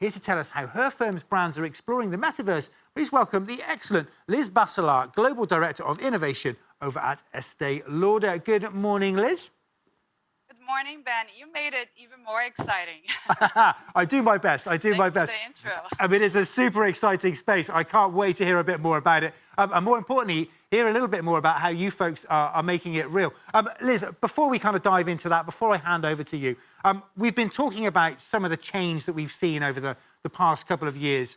Here to tell us how her firm's brands are exploring the metaverse, please welcome the excellent Liz Bacelar, Global Director of Innovation over at Estee Lauder. Good morning, Liz. Good morning, Ben. You made it even more exciting. I do my best. I do my Thanks for best. the intro. I mean, it's a super exciting space. I can't wait to hear a bit more about it. And more importantly, hear a little bit more about how you folks are making it real. Liz, before we kind of dive into that, before I hand over to you, we've been talking about some of the change that we've seen over the past couple of years,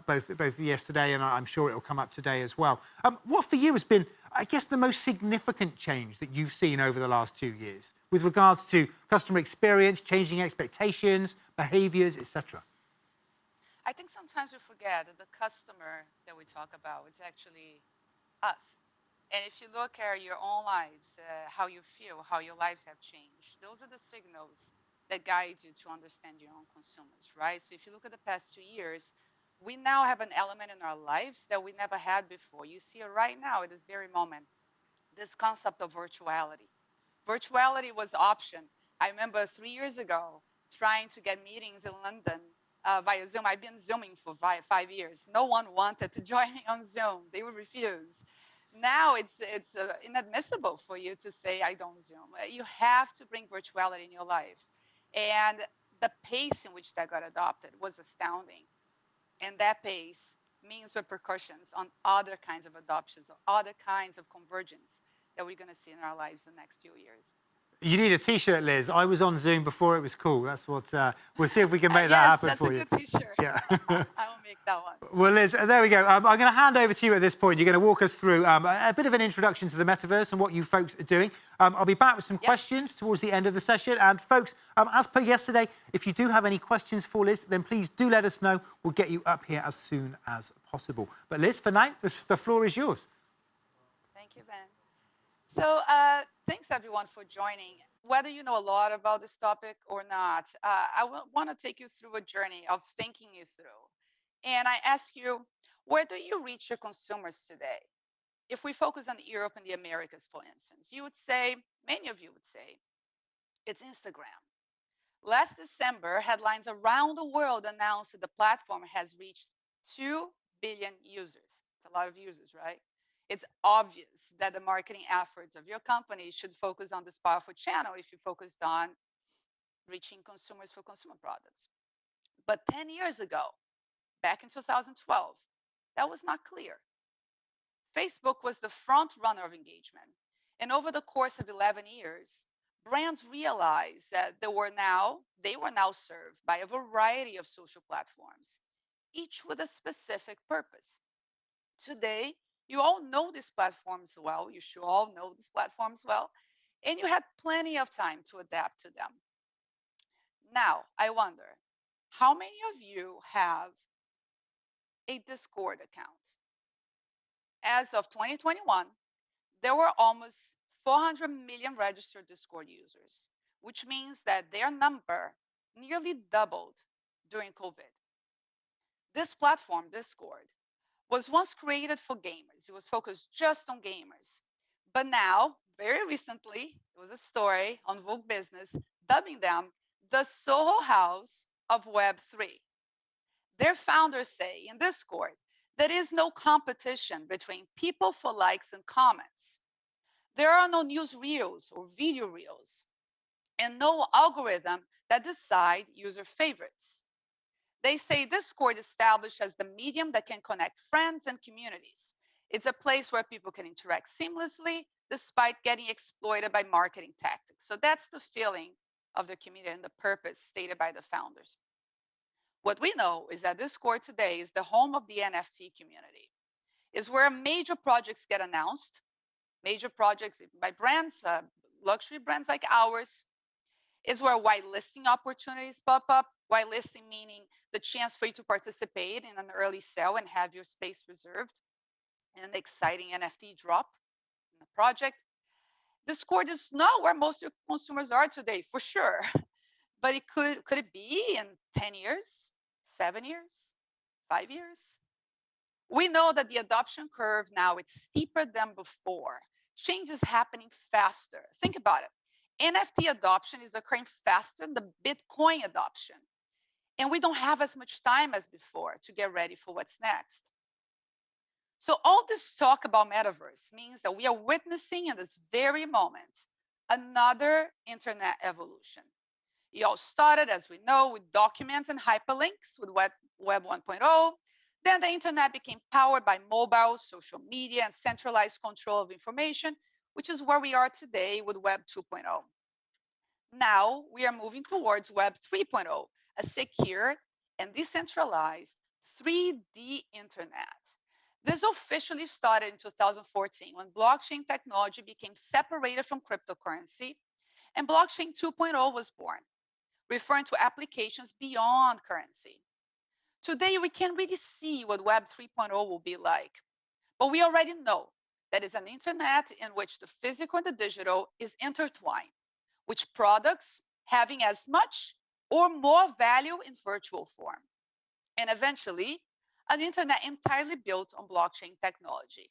both yesterday and I'm sure it will come up today as well. What for you has been, I guess, the most significant change that you've seen over the last 2 years with regards to customer experience, changing expectations, behaviours, etc.? I think sometimes we forget that the customer that we talk about is actually us. And if you look at your own lives, how you feel, how your lives have changed, those are the signals that guide you to understand your own consumers, right? So if you look at the past 2 years, we now have an element in our lives that we never had before. You see it right now at this very moment, this concept of virtuality. Virtuality was option. I remember 3 years ago trying to get meetings in London via Zoom. I've been Zooming for 5 years. No one wanted to join me on Zoom. They would refuse. Now it's inadmissible for you to say, I don't Zoom. You have to bring virtuality in your life. And the pace in which that got adopted was astounding. And that pace means repercussions on other kinds of adoptions or other kinds of convergence that we're going to see in our lives the next few years. You need a T-shirt, Liz. I was on Zoom before it was cool. That's what we'll see if we can make that Yes, happen that's for a you. good T-shirt. Yeah. I will make that one. Well, Liz, there we go. I'm going to hand over to you at this point. You're going to walk us through a bit of an introduction to the metaverse and what you folks are doing. I'll be back with some questions towards the end of the session. And folks, as per yesterday, if you do have any questions for Liz, then please do let us know. We'll get you up here as soon as possible. But Liz, for now, the floor is yours. Thank you, Ben. So thanks, everyone, for joining. Whether you know a lot about this topic or not, I want to take you through a journey of thinking it through. And I ask you, where do you reach your consumers today? If we focus on Europe and the Americas, for instance, you would say, many of you would say, it's Instagram. Last December, headlines around the world announced that the platform has reached 2 billion users. It's a lot of users, right? It's obvious that the marketing efforts of your company should focus on this powerful channel if you focused on reaching consumers for consumer products. But 10 years ago, back in 2012, that was not clear. Facebook was the front runner of engagement. And over the course of 11 years, brands realized that they were now served by a variety of social platforms, each with a specific purpose. Today, you all know these platforms well. You should all know these platforms well. And you had plenty of time to adapt to them. Now, I wonder, how many of you have a Discord account? As of 2021, there were almost 400 million registered Discord users, which means that their number nearly doubled during COVID. This platform, Discord, was once created for gamers. It was focused just on gamers. But now, very recently, there was a story on Vogue Business dubbing them the Soho House of Web3. Their founders say in Discord, there is no competition between people for likes and comments. There are no news reels or video reels, and no algorithm that decide user favorites. They say Discord established as the medium that can connect friends and communities. It's a place where people can interact seamlessly despite getting exploited by marketing tactics. So that's the feeling of the community and the purpose stated by the founders. What we know is that Discord today is the home of the NFT community. Is where major projects get announced, major projects by brands, luxury brands like ours. Is where whitelisting opportunities pop up. Whitelisting meaning the chance for you to participate in an early sale and have your space reserved in an exciting NFT drop in the project. Discord is not where most of your consumers are today, for sure. But it could it be in 10 years, 7 years, 5 years? We know that the adoption curve now it's steeper than before. Change is happening faster. Think about it. NFT adoption is occurring faster than Bitcoin adoption. And we don't have as much time as before to get ready for what's next. So all this talk about metaverse means that we are witnessing in this very moment another internet evolution. It all started, as we know, with documents and hyperlinks with Web 1.0. Then the internet became powered by mobile, social media, and centralized control of information, which is where we are today with Web 2.0. Now we are moving towards Web 3.0, a secure and decentralized 3D internet. This officially started in 2014 when blockchain technology became separated from cryptocurrency, and blockchain 2.0 was born, referring to applications beyond currency. Today, we can't really see what Web 3.0 will be like, but we already know that it's an internet in which the physical and the digital is intertwined, which products having as much or more value in virtual form, and eventually, an internet entirely built on blockchain technology.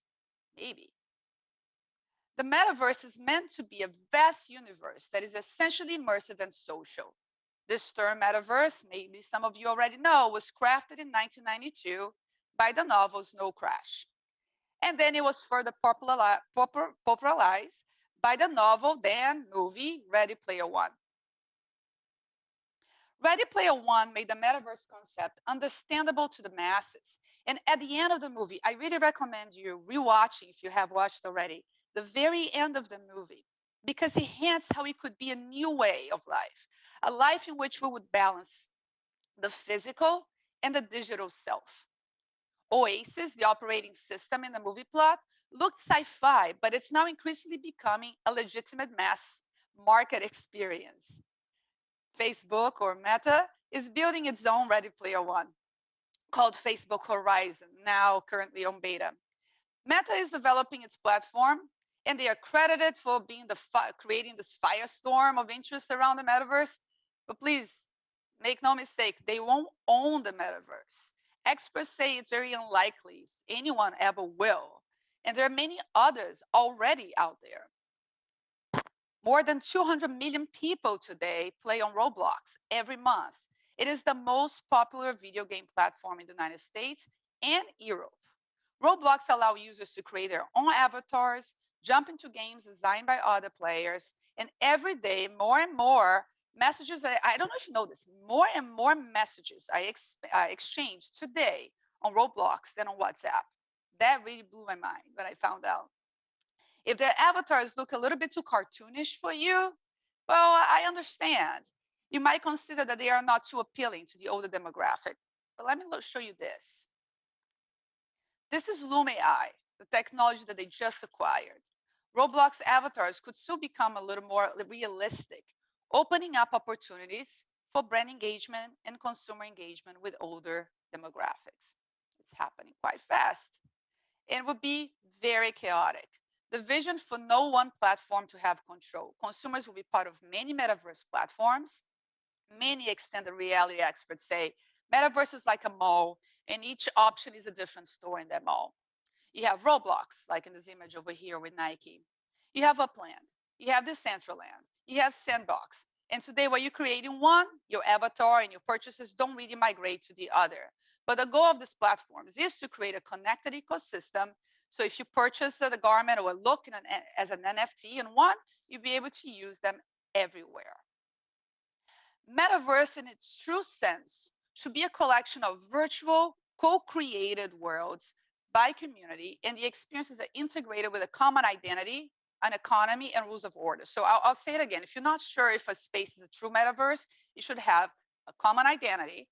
Maybe. The metaverse is meant to be a vast universe that is essentially immersive and social. This term metaverse, maybe some of you already know, was crafted in 1992 by the novel Snow Crash. And then it was further popularized by the novel, then movie, Ready Player One. Ready Player One made the metaverse concept understandable to the masses. And at the end of the movie, I really recommend you rewatching if you have watched already, the very end of the movie, because it hints how it could be a new way of life, a life in which we would balance the physical and the digital self. Oasis, the operating system in the movie plot, looked sci-fi, but it's now increasingly becoming a legitimate mass market experience. Facebook, or Meta, is building its own Ready Player One called Facebook Horizon, now currently on beta. Meta is developing its platform, and they are credited for being creating this firestorm of interest around the metaverse. But please make no mistake, they won't own the metaverse. Experts say it's very unlikely anyone ever will. And there are many others already out there. More than 200 million people today play on Roblox every month. It is the most popular video game platform in the United States and Europe. Roblox allows users to create their own avatars, jump into games designed by other players, and every day more and more messages, I don't know if you know this, more and more messages are exchanged today on Roblox than on WhatsApp. That really blew my mind when I found out. If their avatars look a little bit too cartoonish for you, well, I understand. You might consider that they are not too appealing to the older demographic. But let me show you this. This is Lume AI, the technology that they just acquired. Roblox avatars could still become a little more realistic, opening up opportunities for brand engagement and consumer engagement with older demographics. It's happening quite fast. It would be very chaotic. The vision for no one platform to have control. Consumers will be part of many metaverse platforms. Many extended reality experts say metaverse is like a mall, and each option is a different store in that mall. You have Roblox, like in this image over here with Nike. You have Upland. You have Decentraland. You have Sandbox. And today, while you're creating one, your avatar and your purchases don't really migrate to the other. But the goal of these platforms is to create a connected ecosystem. So if you purchase the garment or a look as an NFT in one, you'll be able to use them everywhere. Metaverse, in its true sense, should be a collection of virtual, co-created worlds by community, and the experiences are integrated with a common identity, an economy, and rules of order. So I'll say it again. If you're not sure if a space is a true metaverse, you should have a common identity,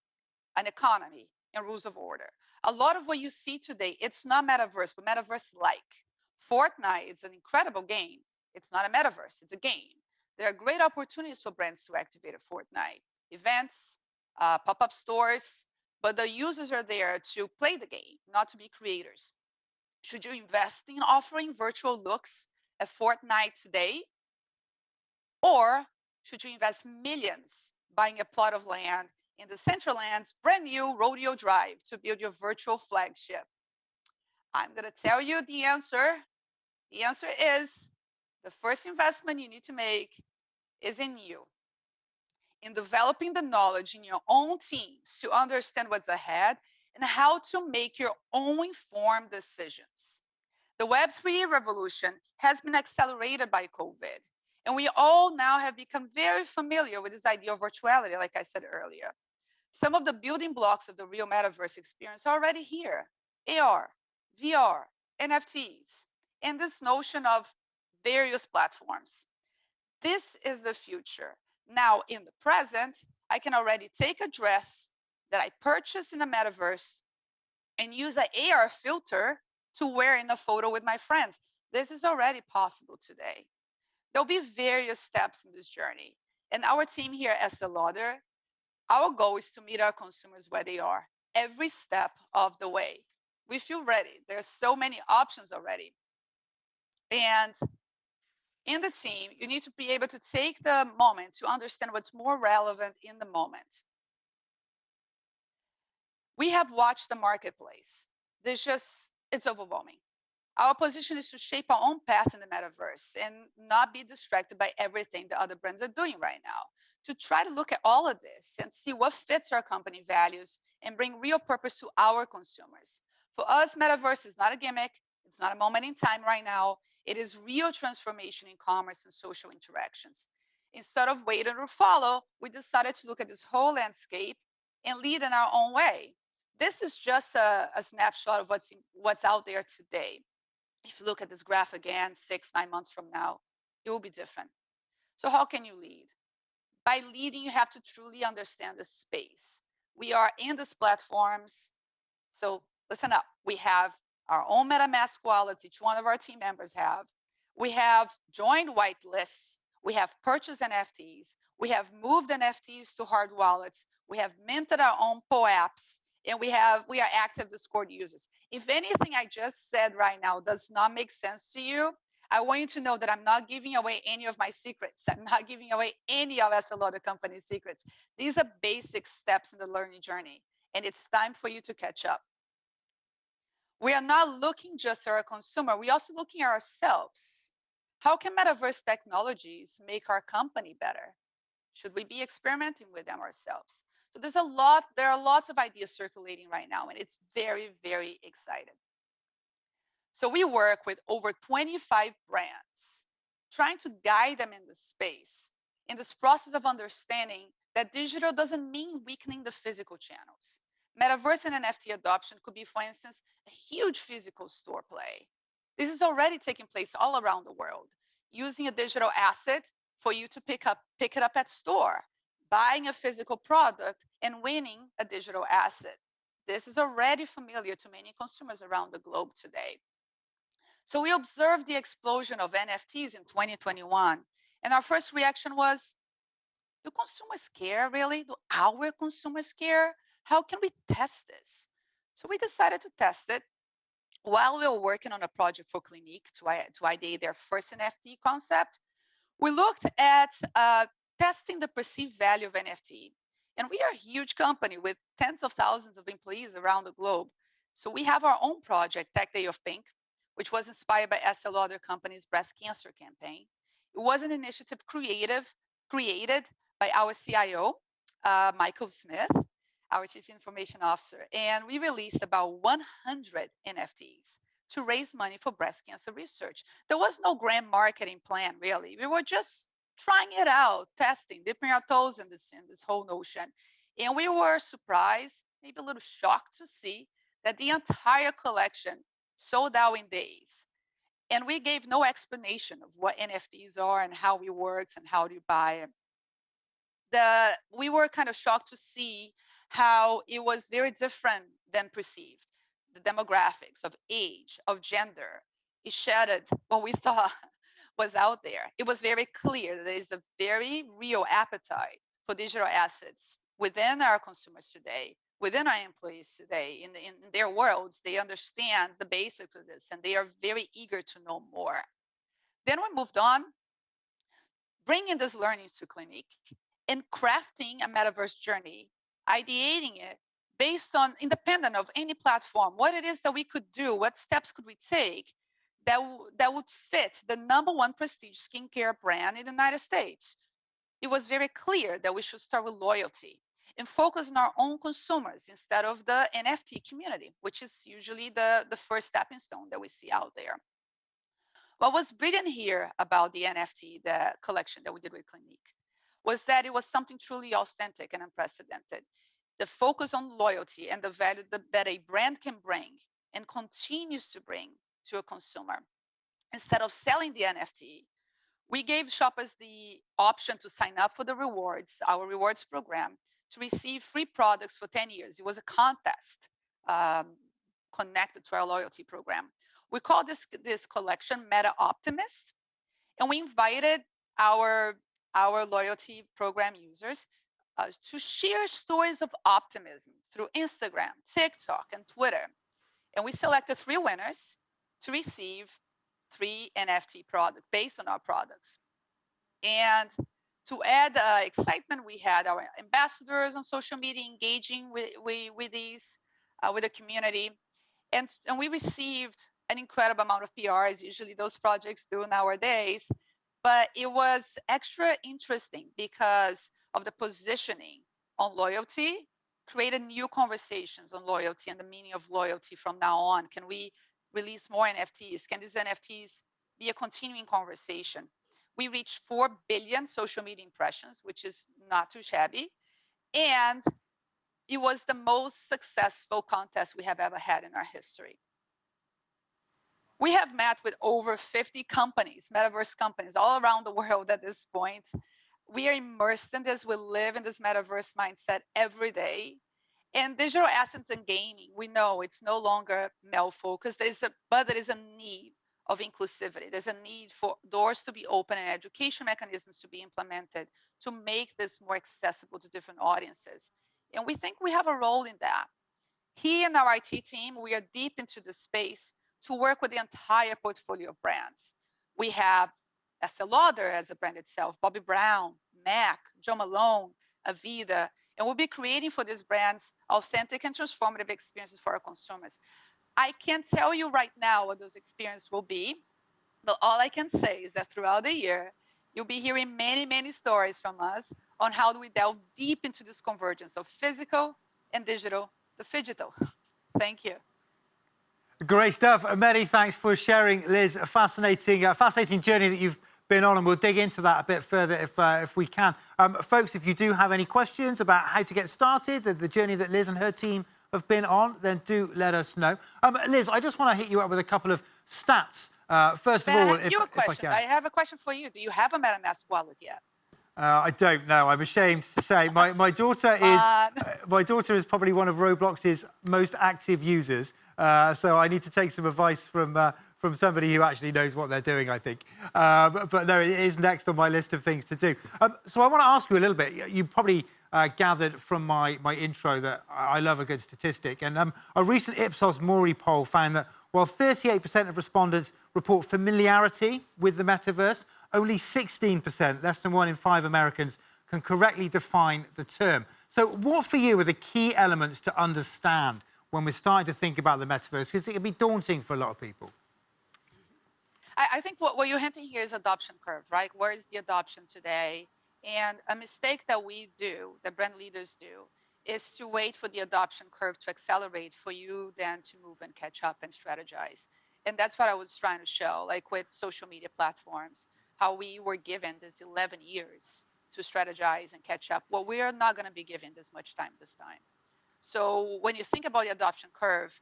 an economy, and rules of order. A lot of what you see today, it's not metaverse, but metaverse-like. Fortnite is an incredible game. It's not a metaverse, it's a game. There are great opportunities for brands to activate a Fortnite. Events, pop-up stores, but the users are there to play the game, not to be creators. Should you invest in offering virtual looks at Fortnite today? Or should you invest millions buying a plot of land in the Centraland's brand new Rodeo Drive to build your virtual flagship? I'm going to tell you the answer. The answer is the first investment you need to make is in you. in developing the knowledge in your own teams to understand what's ahead and how to make your own informed decisions. The Web3 revolution has been accelerated by COVID, and we all now have become very familiar with this idea of virtuality, like I said earlier. Some of the building blocks of the real metaverse experience are already here: AR, VR, NFTs, and this notion of various platforms. This is the future. Now, in the present, I can already take a dress that I purchased in the metaverse and use an AR filter to wear in a photo with my friends. This is already possible today. There'll be various steps in this journey. And our team here at Estee Lauder, our goal is to meet our consumers where they are every step of the way. We feel ready. There's so many options already. And in the team, you need to be able to take the moment to understand what's more relevant in the moment. We have watched the marketplace. It's overwhelming. Our position is to shape our own path in the metaverse and not be distracted by everything the other brands are doing right now. To try to look at all of this and see what fits our company values and bring real purpose to our consumers. For us, metaverse is not a gimmick. It's not a moment in time right now. It is real transformation in commerce and social interactions. Instead of waiting or follow, we decided to look at this whole landscape and lead in our own way. This is just a snapshot of what's out there today. If you look at this graph again, 6-9 months from now, it will be different. So how can you lead? By leading, you have to truly understand the space. We are in these platforms. So listen up. We have our own MetaMask wallets, each one of our team members have. We have joined whitelists. We have purchased NFTs. We have moved NFTs to hard wallets. We have minted our own POAPs. And we are active Discord users. If anything I just said right now does not make sense to you, I want you to know that I'm not giving away any of my secrets. I'm not giving away any of Estee Lauder company's secrets. These are basic steps in the learning journey, and it's time for you to catch up. We are not looking just at our consumer, we're also looking at ourselves. How can metaverse technologies make our company better? Should we be experimenting with them ourselves? So there are lots of ideas circulating right now, and it's very, very exciting. So we work with over 25 brands, trying to guide them in this space, in this process of understanding that digital doesn't mean weakening the physical channels. Metaverse and NFT adoption could be, for instance, a huge physical store play. This is already taking place all around the world, using a digital asset for you to pick it up at store, buying a physical product and winning a digital asset. This is already familiar to many consumers around the globe today. So we observed the explosion of NFTs in 2021, and our first reaction was, do consumers care really? Do our consumers care? How can we test this? So we decided to test it while we were working on a project for Clinique to ideate their first NFT concept. We looked at testing the perceived value of NFT. And we are a huge company with tens of thousands of employees around the globe. So we have our own project, Tech Day of Pink, which was inspired by Estee Lauder Company's breast cancer campaign. It was an initiative created by our CIO, Michael Smith, our Chief Information Officer. And we released about 100 NFTs to raise money for breast cancer research. There was no grand marketing plan, really. We were just trying it out, testing, dipping our toes in this whole notion. And we were surprised, maybe a little shocked to see that the entire collection sold out in days. And we gave no explanation of what NFTs are and how it works and how do you buy it. We were kind of shocked to see how it was very different than perceived. The demographics of age, of gender, it shattered what we thought was out there. It was very clear that there is a very real appetite for digital assets within our consumers today, within our employees today, in their worlds. They understand the basics of this and they are very eager to know more. Then we moved on, bringing these learnings to Clinique and crafting a metaverse journey, ideating it based on independent of any platform, what it is that we could do, what steps could we take that would fit the #1 prestige skincare brand in the United States. it was very clear that we should start with loyalty and focus on our own consumers instead of the NFT community, which is usually the first stepping stone that we see out there. What was brilliant here about the NFT, the collection that we did with Clinique, was that it was something truly authentic and unprecedented. The focus on loyalty and the value that a brand can bring and continues to bring to a consumer. Instead of selling the NFT, we gave shoppers the option to sign up for the rewards, our rewards program, to receive free products for 10 years. It was a contest um, connected to our loyalty program. We call this collection Meta Optimist, and we invited our, our loyalty program users to share stories of optimism through Instagram, TikTok, and Twitter. And we selected 3 winners to receive 3 NFT products based on our products. And to add excitement, we had our ambassadors on social media engaging with these, with the community. And we received an incredible amount of PR, as usually those projects do nowadays. But it was extra interesting because of the positioning on loyalty, created new conversations on loyalty and the meaning of loyalty from now on. Can we release more NFTs? Can these NFTs be a continuing conversation? We reached 4 billion social media impressions, which is not too shabby. And it was the most successful contest we have ever had in our history. We have met with over 50 companies, metaverse companies, all around the world at this point. We are immersed in this. We live in this metaverse mindset every day. And digital assets and gaming, we know it's no longer male focused, but there is a need of inclusivity. There's a need for doors to be open and education mechanisms to be implemented to make this more accessible to different audiences. And we think we have a role in that. Here in our IT team, we are deep into the space to work with the entire portfolio of brands. We have Estee Lauder as a brand itself, Bobbi Brown, MAC, Jo Malone, Aveda, and we'll be creating for these brands authentic and transformative experiences for our consumers. I can't tell you right now what those experiences will be, but all I can say is that throughout the year, you'll be hearing many, many stories from us on how do we delve deep into this convergence of physical and digital, the phygital. Thank you. Great stuff. Many thanks for sharing, Liz. A fascinating journey that you've been on, and we'll dig into that a bit further if we can. Folks, if you do have any questions about how to get started, the journey that Liz and her team have been on, then do let us know. Liz, I just want to hit you up with a couple of stats. First of all, if I can. I have a question for you. Do you have a MetaMask wallet yet? I don't know. I'm ashamed to say. My daughter is probably one of Roblox's most active users. So I need to take some advice from somebody who actually knows what they're doing, I think. But no, it is next on my list of things to do. So I want to ask you a little bit. You probably gathered from my intro that I love a good statistic. And a recent Ipsos Mori poll found that while 38% of respondents report familiarity with the metaverse, only 16%, less than 1 in 5 Americans, can correctly define the term. So what for you are the key elements to understand when we're starting to think about the metaverse? Because it can be daunting for a lot of people. I think what you're hinting here is adoption curve, right? Where is the adoption today? And a mistake that we do, that brand leaders do, is to wait for the adoption curve to accelerate for you then to move and catch up and strategize. And that's what I was trying to show, like with social media platforms, how we were given this 11 years to strategize and catch up. Well, we are not going to be given this much time this time. So when you think about the adoption curve,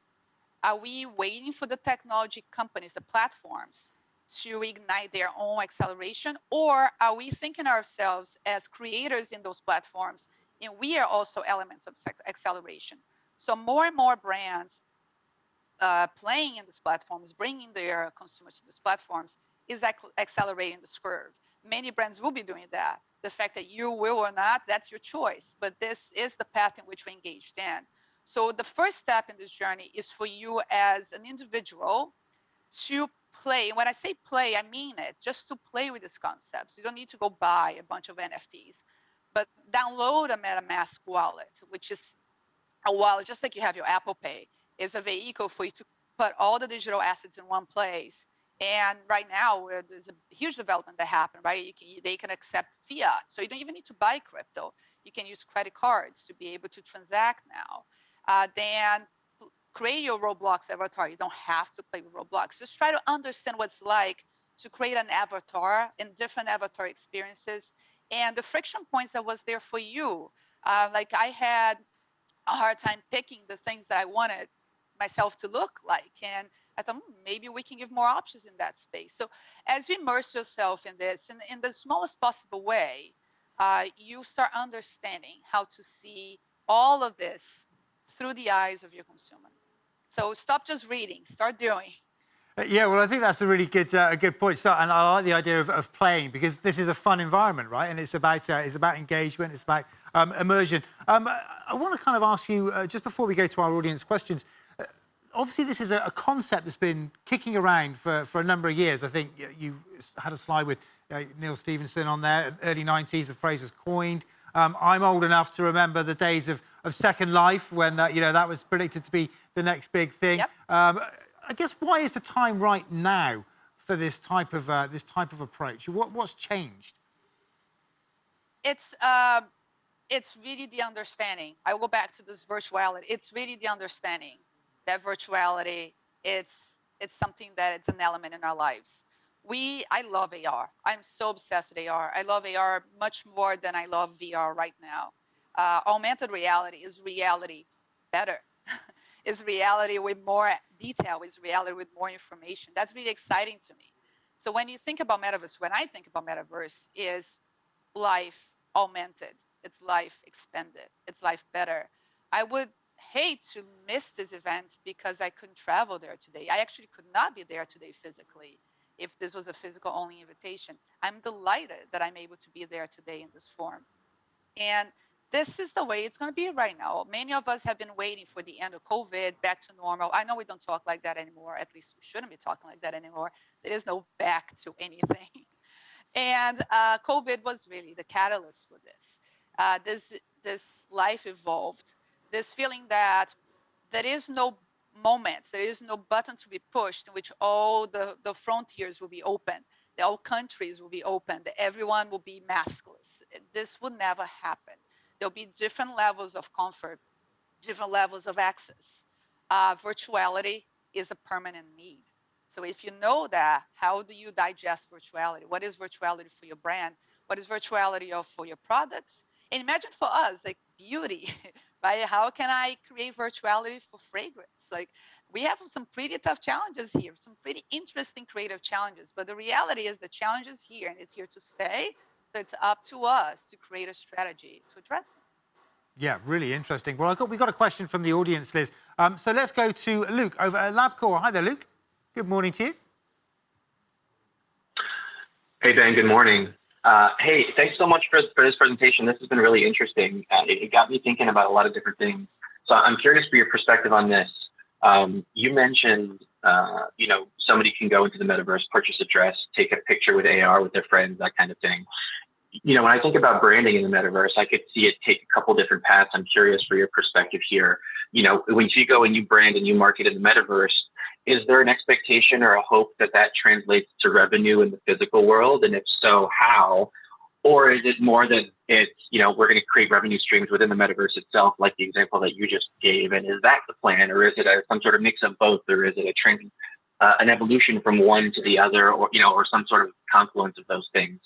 are we waiting for the technology companies, the platforms, to ignite their own acceleration? Or are we thinking ourselves as creators in those platforms, and we are also elements of acceleration? So more and more brands playing in these platforms, bringing their consumers to these platforms, is accelerating this curve. Many brands will be doing that. The fact that you will or not, that's your choice. But this is the path in which we engaged in. So the first step in this journey is for you as an individual to play. When I say play, I mean it, just to play with these concepts. You don't need to go buy a bunch of NFTs, but download a MetaMask wallet, which is a wallet, just like you have your Apple Pay, is a vehicle for you to put all the digital assets in one place And right now, there's a huge development that happened, right? They can accept fiat. So you don't even need to buy crypto. You can use credit cards to be able to transact now. Then create your Roblox avatar. You don't have to play with Roblox. Just try to understand what it's like to create an avatar and different avatar experiences and the friction points that was there for you. Like I had a hard time picking the things that I wanted myself to look like. And I thought, maybe we can give more options in that space. So as you immerse yourself in this, in the smallest possible way, you start understanding how to see all of this through the eyes of your consumer. So stop just reading, start doing. Yeah, well, I think that's a good point to start, and I like the idea of playing because this is a fun environment, right? And it's about engagement, it's about immersion. I want to kind of ask you just before we go to our audience questions. Obviously, this is a concept that's been kicking around for a number of years. I think you had a slide with Neil Stephenson on there. Early '90s, the phrase was coined. I'm old enough to remember the days of Second Life when that was predicted to be the next big thing. Yep. I guess why is the time right now for this type of approach? What's changed? It's really the understanding. I will go back to this virtuality. It's really the understanding that virtuality it's something that it's an element in our lives. I love AR. I'm so obsessed with AR. I love AR much more than I love VR right now. Augmented reality is reality better. Is reality with more detail, is reality with more information. That's really exciting to me. So when you think about metaverse, when I think about metaverse, is life augmented, it's life expanded, it's life better. I would hate to miss this event because I couldn't travel there today. I actually could not be there today physically if this was a physical only invitation. I'm delighted that I'm able to be there today in this form. And this is the way it's going to be right now. Many of us have been waiting for the end of COVID, back to normal. I know we don't talk like that anymore. At least we shouldn't be talking like that anymore. There is no back to anything. And COVID was really the catalyst for this. This life evolved. This feeling that there is no moment, there is no button to be pushed in which all the frontiers will be open, that all countries will be open, that everyone will be maskless. This will never happen. There'll be different levels of comfort, different levels of access. Virtuality is a permanent need. So if you know that, how do you digest virtuality? What is virtuality for your brand? What is virtuality for your products? And imagine for us, like beauty, right? How can I create virtuality for fragrance? Like we have some pretty tough challenges here, some pretty interesting creative challenges. But the reality is the challenge is here and it's here to stay. So it's up to us to create a strategy to address them. Yeah, really interesting. Well, we got a question from the audience, Liz. So let's go to Luke over at LabCore. Hi there, Luke. Good morning to you. Hey, Ben, good morning. Hey, thanks so much for this presentation. This has been really interesting. It got me thinking about a lot of different things. So I'm curious for your perspective on this. You mentioned, somebody can go into the metaverse, purchase a dress, take a picture with AR with their friends, that kind of thing. When I think about branding in the metaverse, I could see it take a couple different paths. I'm curious for your perspective here. When you go and you brand and you market in the metaverse, is there an expectation or a hope that translates to revenue in the physical world? And if so, how? Or is it more that it's, we're going to create revenue streams within the metaverse itself, like the example that you just gave? And is that the plan? Or is it some sort of mix of both? Or is it an evolution from one to the other, or some sort of confluence of those things?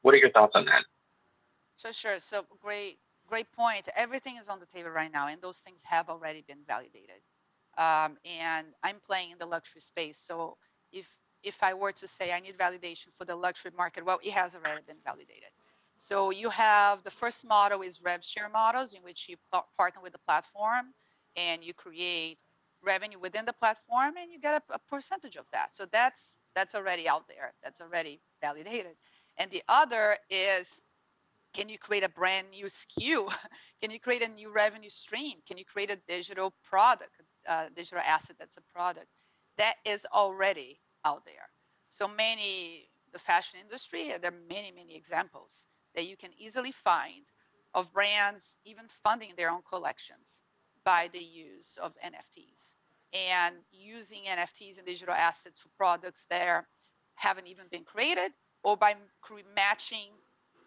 What are your thoughts on that? Sure. So great point. Everything is on the table right now, and those things have already been validated. And I'm playing in the luxury space. So if I were to say I need validation for the luxury market, well, it has already been validated. So you have the first model is rev share models in which you partner with the platform and you create revenue within the platform and you get a percentage of that. So that's already out there. That's already validated. And the other is, can you create a brand new SKU? Can you create a new revenue stream? Can you create a digital product, digital asset that's a product? That is already out there. So the fashion industry, there are many, many examples that you can easily find of brands even funding their own collections by the use of NFTs. and using NFTs and digital assets for products that haven't even been created, or by matching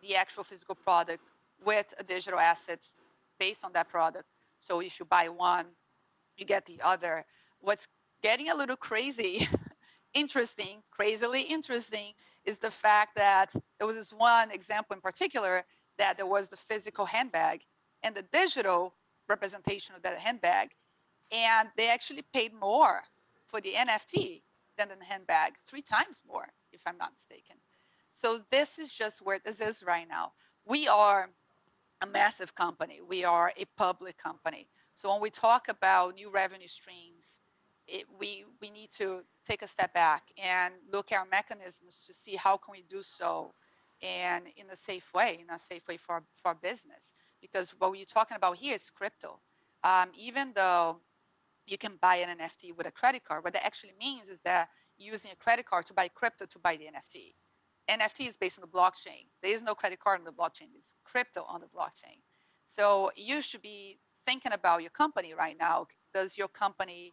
the actual physical product with a digital assets based on that product. So if you buy one, you get the other. What's getting a little crazy, interesting, crazily interesting, is the fact that there was this one example in particular that there was the physical handbag and the digital representation of that handbag, and they actually paid more for the NFT than the handbag, 3 times more, if I'm not mistaken. So this is just where this is right now. We are a massive company. We are a public company. So when we talk about new revenue streams, we need to take a step back and look at our mechanisms to see how can we do so and in a safe way for our business. Because what we're talking about here is crypto. Even though you can buy an NFT with a credit card, what that actually means is that you're using a credit card to buy crypto to buy the NFT. NFT is based on the blockchain. There is no credit card on the blockchain. It's crypto on the blockchain. So you should be thinking about your company right now. Is your company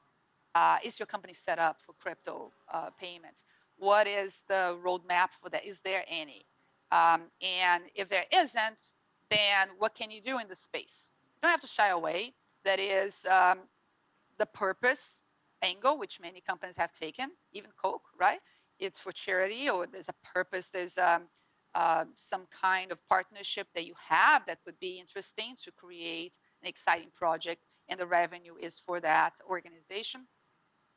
set up for crypto payments? What is the roadmap for that? Is there any? And if there isn't, then what can you do in the space? You don't have to shy away. That is the purpose angle, which many companies have taken, even Coke, right? It's for charity, or there's a purpose, there's some kind of partnership that you have that could be interesting to create an exciting project, and the revenue is for that organization.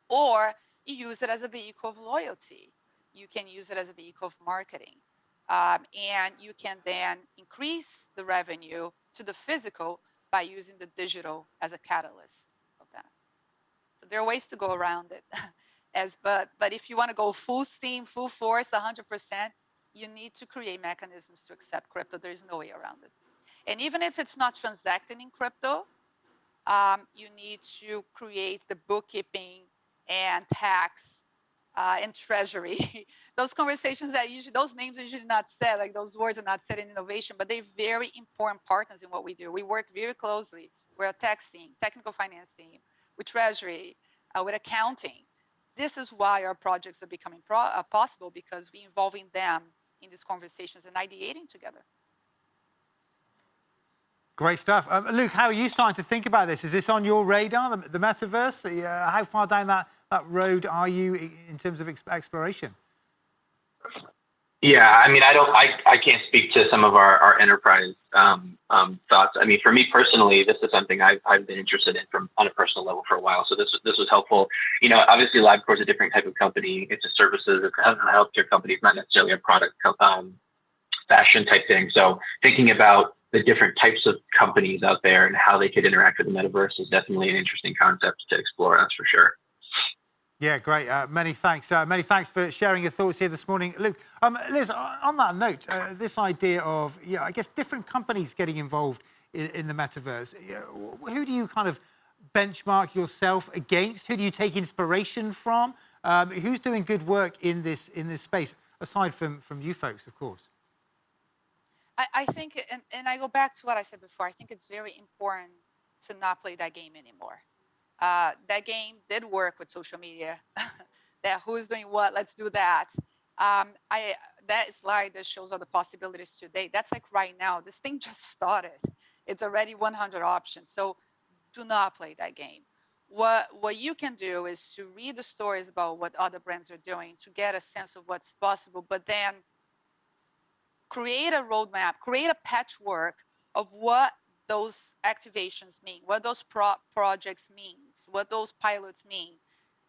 Or you use it as a vehicle of loyalty. You can use it as a vehicle of marketing. And you can then increase the revenue to the physical by using the digital as a catalyst of that. So there are ways to go around it. But if you want to go full steam, full force, 100%, you need to create mechanisms to accept crypto. There's no way around it. And even if it's not transacting in crypto, you need to create the bookkeeping and tax and treasury. Those conversations that usually, those names are usually not said, like those words are not said in innovation, but they're very important partners in what we do. We work very closely. We're a tax team, technical finance team, with treasury, with accounting. This is why our projects are becoming possible, because we're involving them in these conversations and ideating together. Great stuff. Luke, how are you starting to think about this? Is this on your radar, the metaverse? How far down that road are you in terms of exploration? Yeah, I mean, I can't speak to some of our enterprise thoughts. I mean, for me personally, this is something I've been interested in on a personal level for a while. So this was helpful. You know, obviously LabCorp is a different type of company. It's a services, it's a healthcare company. It's not necessarily a product fashion type thing. So thinking about the different types of companies out there and how they could interact with the metaverse is definitely an interesting concept to explore. That's for sure. Yeah, great. Many thanks. Many thanks for sharing your thoughts here this morning, Luke. Liz, on that note, this idea of, I guess, different companies getting involved in the metaverse. Who do you kind of benchmark yourself against? Who do you take inspiration from? Who's doing good work in this space, aside from you folks, of course? I think, and I go back to what I said before, I think it's very important to not play that game anymore. That game did work with social media. That who's doing what, let's do that. That slide that shows all the possibilities today, that's like right now, this thing just started. It's already 100 options. So do not play that game. What you can do is to read the stories about what other brands are doing to get a sense of what's possible, but then create a roadmap, create a patchwork of what those activations mean, what those projects mean, what those pilots mean,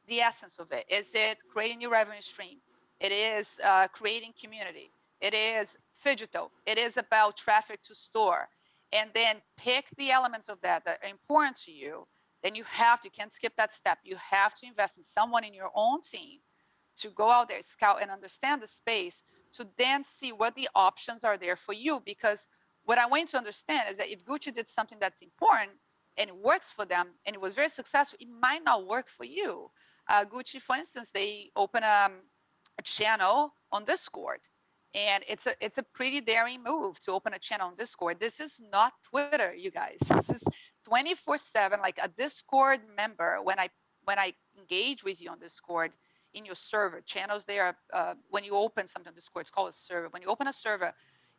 the essence of it. Is it creating new revenue stream? It is creating community. It is phygital. It is about traffic to store. And then pick the elements of that are important to you. Then you can't skip that step. You have to invest in someone in your own team to go out there, scout, and understand the space, to then see what the options are there for you. Because what I want you to understand is that if Gucci did something that's important and it works for them and it was very successful, it might not work for you. Gucci, for instance, they open a channel on Discord, and it's a pretty daring move to open a channel on Discord. This is not Twitter, you guys. This is 24/7, like a Discord member. When I when I engage with you on Discord, in your server, channels there, when you open something on Discord, it's called a server. When you open a server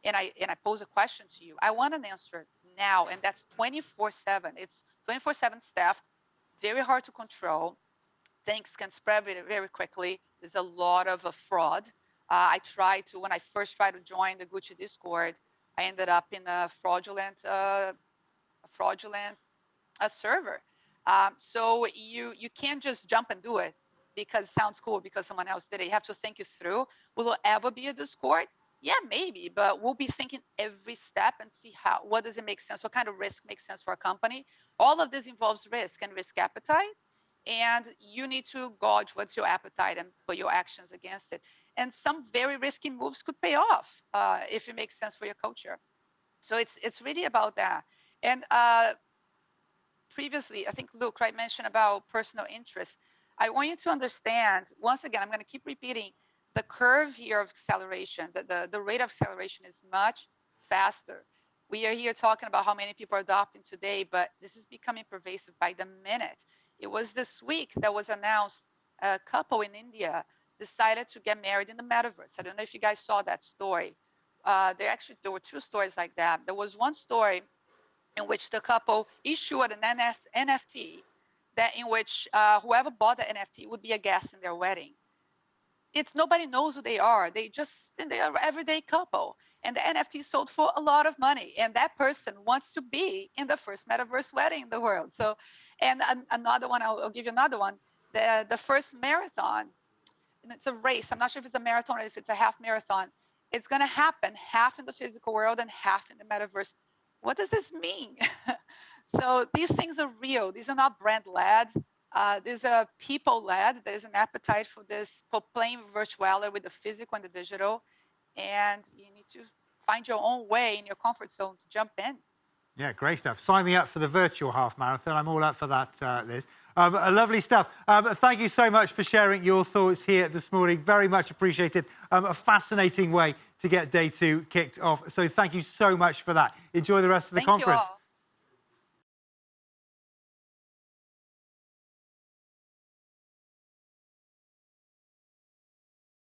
and I pose a question to you, I want an answer now, and that's 24/7. It's 24/7 staffed, very hard to control. Things can spread very, very quickly. There's a lot of fraud. When I first tried to join the Gucci Discord, I ended up in a fraudulent server. So you can't just jump and do it because it sounds cool because someone else did it. You have to think it through. Will it ever be a Discord? Yeah, maybe, but we'll be thinking every step and see what does it make sense, what kind of risk makes sense for a company. All of this involves risk and risk appetite, and you need to gauge what's your appetite and put your actions against it. And some very risky moves could pay off if it makes sense for your culture. So it's really about that. And previously, I think Luke, right, mentioned about personal interest. I want you to understand, once again, I'm going to keep repeating, the curve here of acceleration, the rate of acceleration is much faster. We are here talking about how many people are adopting today, but this is becoming pervasive by the minute. It was this week that was announced a couple in India decided to get married in the metaverse. I don't know if you guys saw that story. There were two stories like that. There was one story in which the couple issued an NFT in which whoever bought the NFT would be a guest in their wedding. Nobody knows who they are. They are an everyday couple. And the NFT sold for a lot of money. And that person wants to be in the first metaverse wedding in the world. So, and another one, I'll give you another one. The first marathon, and it's a race. I'm not sure if it's a marathon or if it's a half marathon. It's going to happen half in the physical world and half in the metaverse. What does this mean? So these things are real. These are not brand-led. These are people-led. There's an appetite for playing virtuality with the physical and the digital. And you need to find your own way in your comfort zone to jump in. Yeah, great stuff. Sign me up for the virtual half marathon. I'm all up for that, Liz. Lovely stuff. Thank you so much for sharing your thoughts here this morning. Very much appreciated. A fascinating way to get day 2 kicked off. So thank you so much for that. Enjoy the rest of the conference. Thank you all.